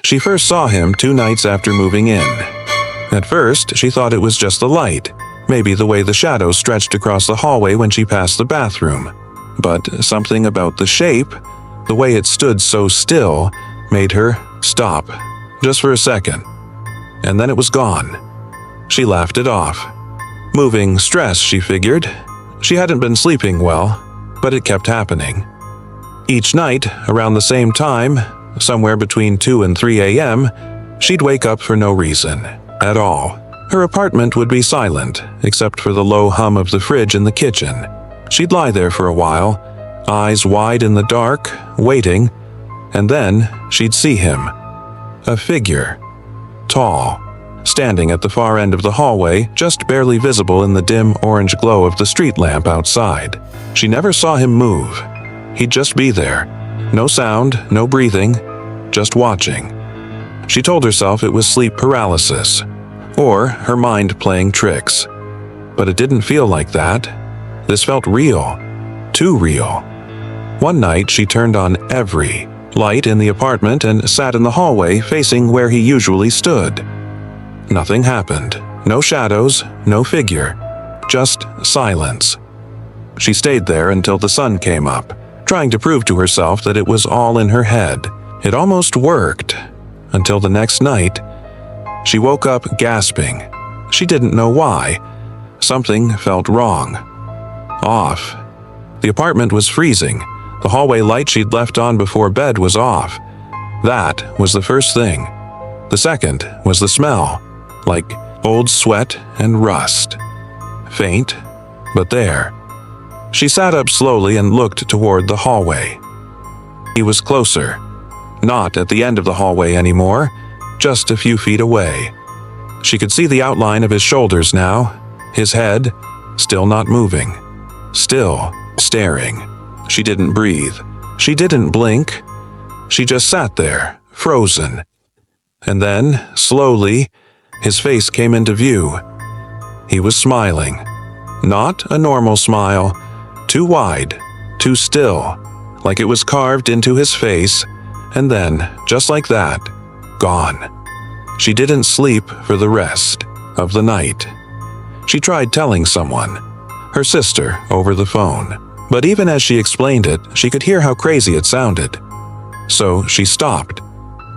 She first saw him 2 nights after moving in. At first, she thought it was just the light, maybe the way the shadow stretched across the hallway when she passed the bathroom. But something about the shape, the way it stood so still, made her stop, just for a second. And then it was gone. She laughed it off. Moving stress, she figured. She hadn't been sleeping well, but it kept happening. Each night, around the same time, somewhere between 2 and 3 a.m., she'd wake up for no reason at all. Her apartment would be silent, except for the low hum of the fridge in the kitchen. She'd lie there for a while, eyes wide in the dark, waiting, and then she'd see him. A figure. Tall, standing at the far end of the hallway, just barely visible in the dim orange glow of the street lamp outside. She never saw him move. He'd just be there. No sound, no breathing, just watching. She told herself it was sleep paralysis, or her mind playing tricks. But it didn't feel like that. This felt real. Too real. One night she turned on every light in the apartment and sat in the hallway facing where he usually stood. Nothing happened. No shadows, no figure. Just silence. She stayed there until the sun came up, trying to prove to herself that it was all in her head. It almost worked, until the next night. She woke up gasping. She didn't know why. Something felt wrong. Off. The apartment was freezing. The hallway light she'd left on before bed was off. That was the first thing. The second was the smell, like old sweat and rust. Faint, but there. She sat up slowly and looked toward the hallway. He was closer. Not at the end of the hallway anymore, just a few feet away. She could see the outline of his shoulders now, his head, still not moving. Still staring. She didn't breathe. She didn't blink. She just sat there, frozen. And then, slowly, his face came into view. He was smiling. Not a normal smile. Too wide, too still, like it was carved into his face, and then, just like that, gone. She didn't sleep for the rest of the night. She tried telling someone, her sister, over the phone. But even as she explained it, she could hear how crazy it sounded. So she stopped.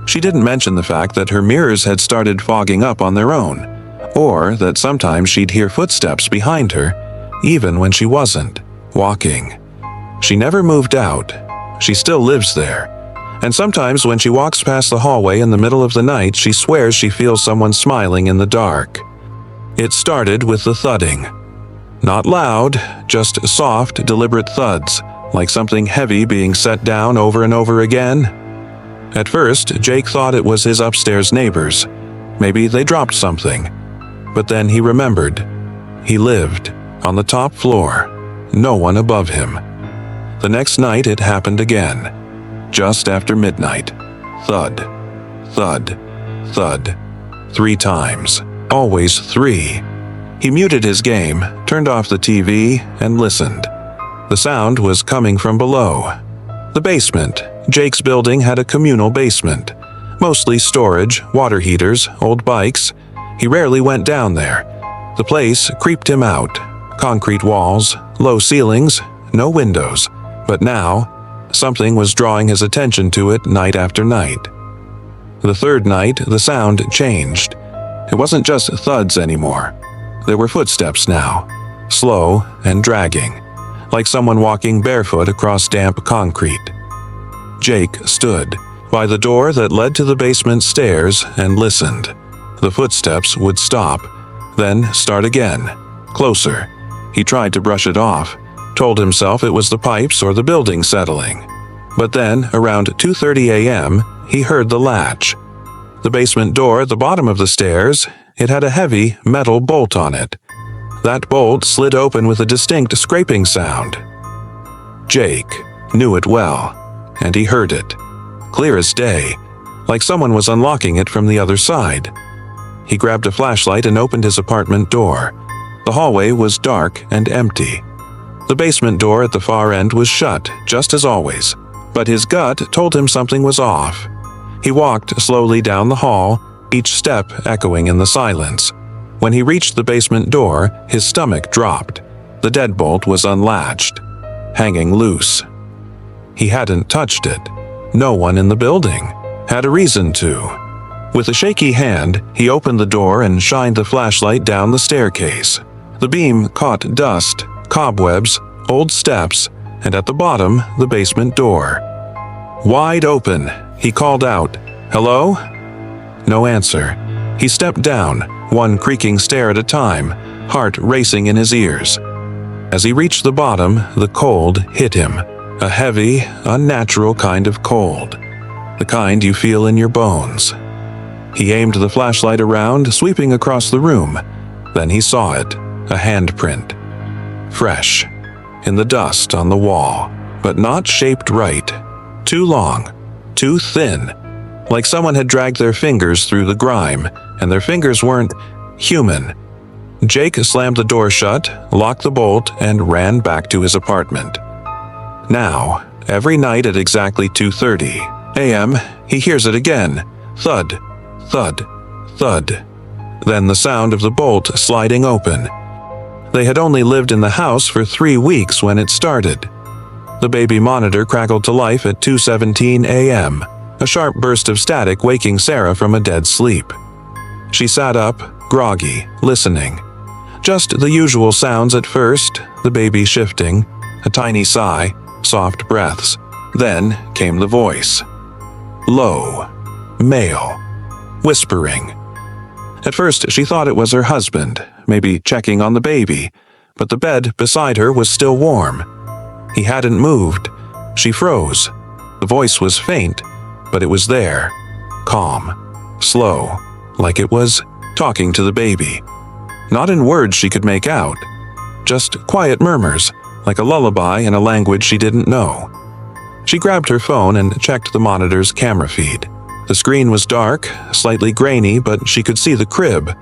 She didn't mention the fact that her mirrors had started fogging up on their own, or that sometimes she'd hear footsteps behind her, even when she wasn't walking. She never moved out. She still lives there. And sometimes when she walks past the hallway in the middle of the night, she swears she feels someone smiling in the dark. It started with the thudding. Not loud, just soft, deliberate thuds, like something heavy being set down over and over again. At first, Jake thought it was his upstairs neighbors. Maybe they dropped something. But then he remembered. He lived on the top floor. No one above him. The next night it happened again. Just after midnight. Thud, thud, thud. 3 times. Always 3. He muted his game, turned off the TV, and listened. The sound was coming from below. The basement. Jake's building had a communal basement. Mostly storage, water heaters, old bikes. He rarely went down there. The place creeped him out. Concrete walls, low ceilings, no windows. But now, something was drawing his attention to it night after night. The third night, the sound changed. It wasn't just thuds anymore. There were footsteps now, slow and dragging, like someone walking barefoot across damp concrete. Jake stood by the door that led to the basement stairs and listened. The footsteps would stop, then start again, closer. He tried to brush it off, told himself it was the pipes or the building settling. But then, around 2:30 a.m., he heard the latch. The basement door at the bottom of the stairs, it had a heavy metal bolt on it. That bolt slid open with a distinct scraping sound. Jake knew it well, and he heard it, clear as day, like someone was unlocking it from the other side. He grabbed a flashlight and opened his apartment door. The hallway was dark and empty. The basement door at the far end was shut, just as always, but his gut told him something was off. He walked slowly down the hall, each step echoing in the silence. When he reached the basement door, his stomach dropped. The deadbolt was unlatched, hanging loose. He hadn't touched it. No one in the building had a reason to. With a shaky hand, he opened the door and shined the flashlight down the staircase. The beam caught dust, cobwebs, old steps, and at the bottom, the basement door. Wide open, he called out, "Hello?" No answer. He stepped down, one creaking stair at a time, heart racing in his ears. As he reached the bottom, the cold hit him. A heavy, unnatural kind of cold. The kind you feel in your bones. He aimed the flashlight around, sweeping across the room. Then he saw it, a handprint. Fresh, in the dust on the wall, but not shaped right. Too long, too thin, like someone had dragged their fingers through the grime, and their fingers weren't human. Jake slammed the door shut, locked the bolt, and ran back to his apartment. Now, every night at exactly 2:30 a.m., he hears it again. Thud, thud, thud. Then the sound of the bolt sliding open. They had only lived in the house for 3 weeks when it started. The baby monitor crackled to life at 2:17 a.m., a sharp burst of static waking Sarah from a dead sleep. She sat up, groggy, listening. Just the usual sounds at first, the baby shifting, a tiny sigh, soft breaths. Then came the voice. Low, male, whispering. At first she thought it was her husband, maybe checking on the baby, but the bed beside her was still warm. He hadn't moved. She froze. The voice was faint, but it was there, calm, slow, like it was talking to the baby. Not in words she could make out, just quiet murmurs, like a lullaby in a language she didn't know. She grabbed her phone and checked the monitor's camera feed. The screen was dark, slightly grainy, but she could see the crib.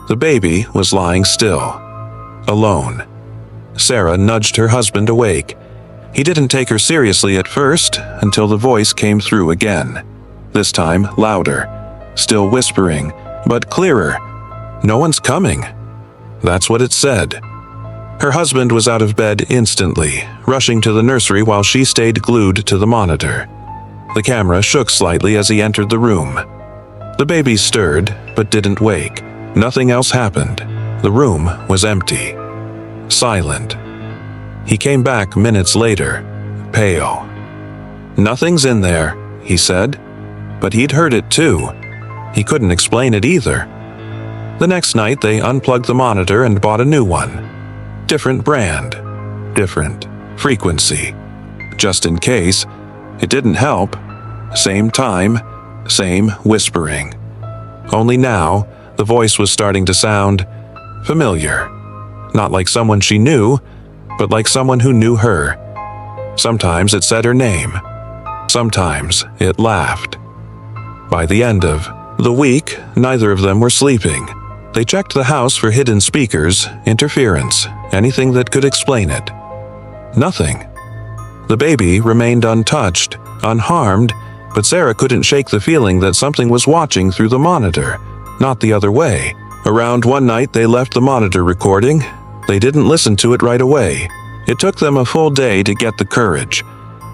The baby was lying still, alone. Sarah nudged her husband awake. He didn't take her seriously at first, until the voice came through again. This time louder, still whispering, but clearer. No one's coming. That's what it said. Her husband was out of bed instantly, rushing to the nursery while she stayed glued to the monitor. The camera shook slightly as he entered the room. The baby stirred, but didn't wake. Nothing else happened. The room was empty. Silent. He came back minutes later, pale. "Nothing's in there," he said. But he'd heard it too. He couldn't explain it either. The next night they unplugged the monitor and bought a new one. Different brand, different frequency. Just in case, it didn't help. Same time, same whispering. Only now, the voice was starting to sound familiar. Not like someone she knew, but like someone who knew her. Sometimes it said her name. Sometimes it laughed. By the end of the week, neither of them were sleeping. They checked the house for hidden speakers, interference, anything that could explain it. Nothing. The baby remained untouched, unharmed, but Sarah couldn't shake the feeling that something was watching through the monitor, not the other way. Around one night they left the monitor recording. They didn't listen to it right away. It took them a full day to get the courage.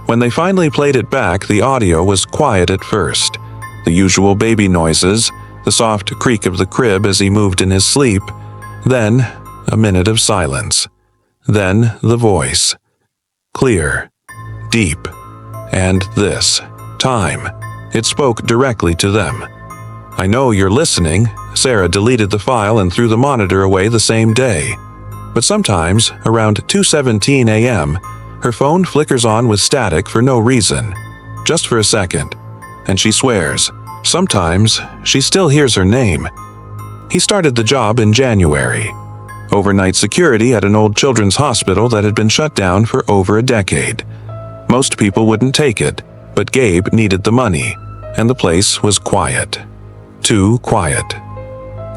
When they finally played it back, the audio was quiet at first. The usual baby noises, the soft creak of the crib as he moved in his sleep. Then, a minute of silence. Then the voice. Clear. Deep. And this time. It spoke directly to them. "I know you're listening." Sarah deleted the file and threw the monitor away the same day. But sometimes, around 2:17 a.m., her phone flickers on with static for no reason. Just for a second. And she swears. Sometimes, she still hears her name. He started the job in January. Overnight security at an old children's hospital that had been shut down for over a decade. Most people wouldn't take it, but Gabe needed the money, and the place was quiet. Too quiet.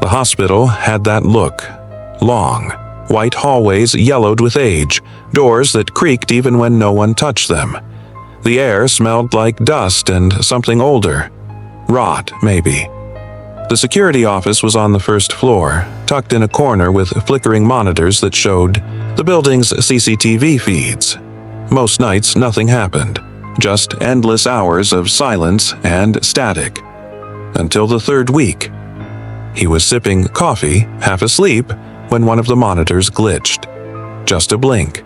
The hospital had that look. Long, white hallways yellowed with age, doors that creaked even when no one touched them. The air smelled like dust and something older. Rot, maybe. The security office was on the first floor, tucked in a corner with flickering monitors that showed the building's CCTV feeds. Most nights, nothing happened, just endless hours of silence and static. Until the third week. He was sipping coffee, half asleep, when one of the monitors glitched. Just a blink.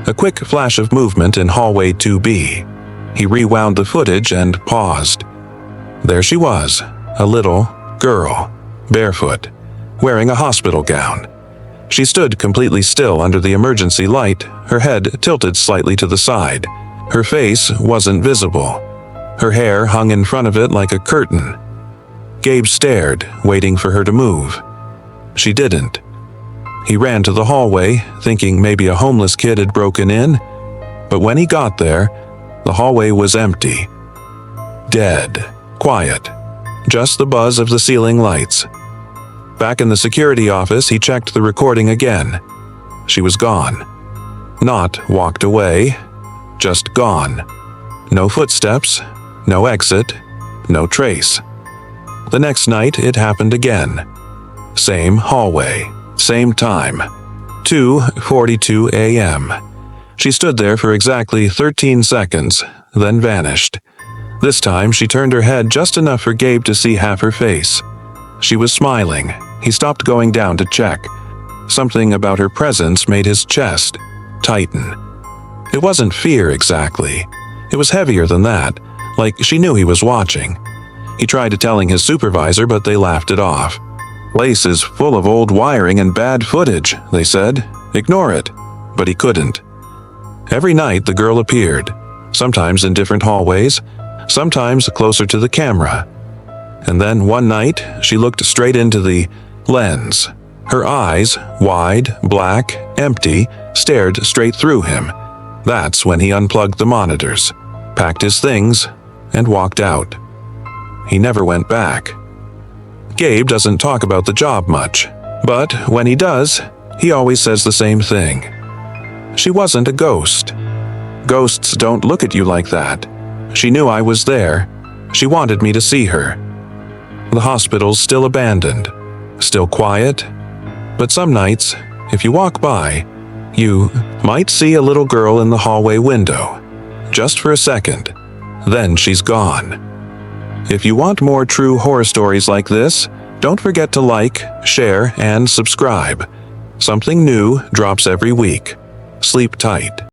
A quick flash of movement in hallway 2B. He rewound the footage and paused. There she was, a little girl, barefoot, wearing a hospital gown. She stood completely still under the emergency light, her head tilted slightly to the side. Her face wasn't visible. Her hair hung in front of it like a curtain. Gabe stared, waiting for her to move. She didn't. He ran to the hallway, thinking maybe a homeless kid had broken in, but when he got there, the hallway was empty. Dead. Quiet. Just the buzz of the ceiling lights. Back in the security office, he checked the recording again. She was gone. Not walked away, just gone. No footsteps, no exit, no trace. The next night, it happened again. Same hallway, same time. 2:42 a.m. She stood there for exactly 13 seconds, then vanished. This time, she turned her head just enough for Gabe to see half her face. She was smiling. He stopped going down to check. Something about her presence made his chest tighten. It wasn't fear exactly. It was heavier than that, like she knew he was watching. He tried telling his supervisor, but they laughed it off. "Place is full of old wiring and bad footage," they said. "Ignore it." But he couldn't. Every night the girl appeared, sometimes in different hallways, sometimes closer to the camera. And then one night, she looked straight into the lens. Her eyes, wide, black, empty, stared straight through him. That's when he unplugged the monitors, packed his things, and walked out. He never went back. Gabe doesn't talk about the job much, but when he does, he always says the same thing. She wasn't a ghost. Ghosts don't look at you like that. She knew I was there. She wanted me to see her. The hospital's still abandoned, still quiet, but some nights, if you walk by, you might see a little girl in the hallway window, just for a second, then she's gone. If you want more true horror stories like this, don't forget to like, share, and subscribe. Something new drops every week. Sleep tight.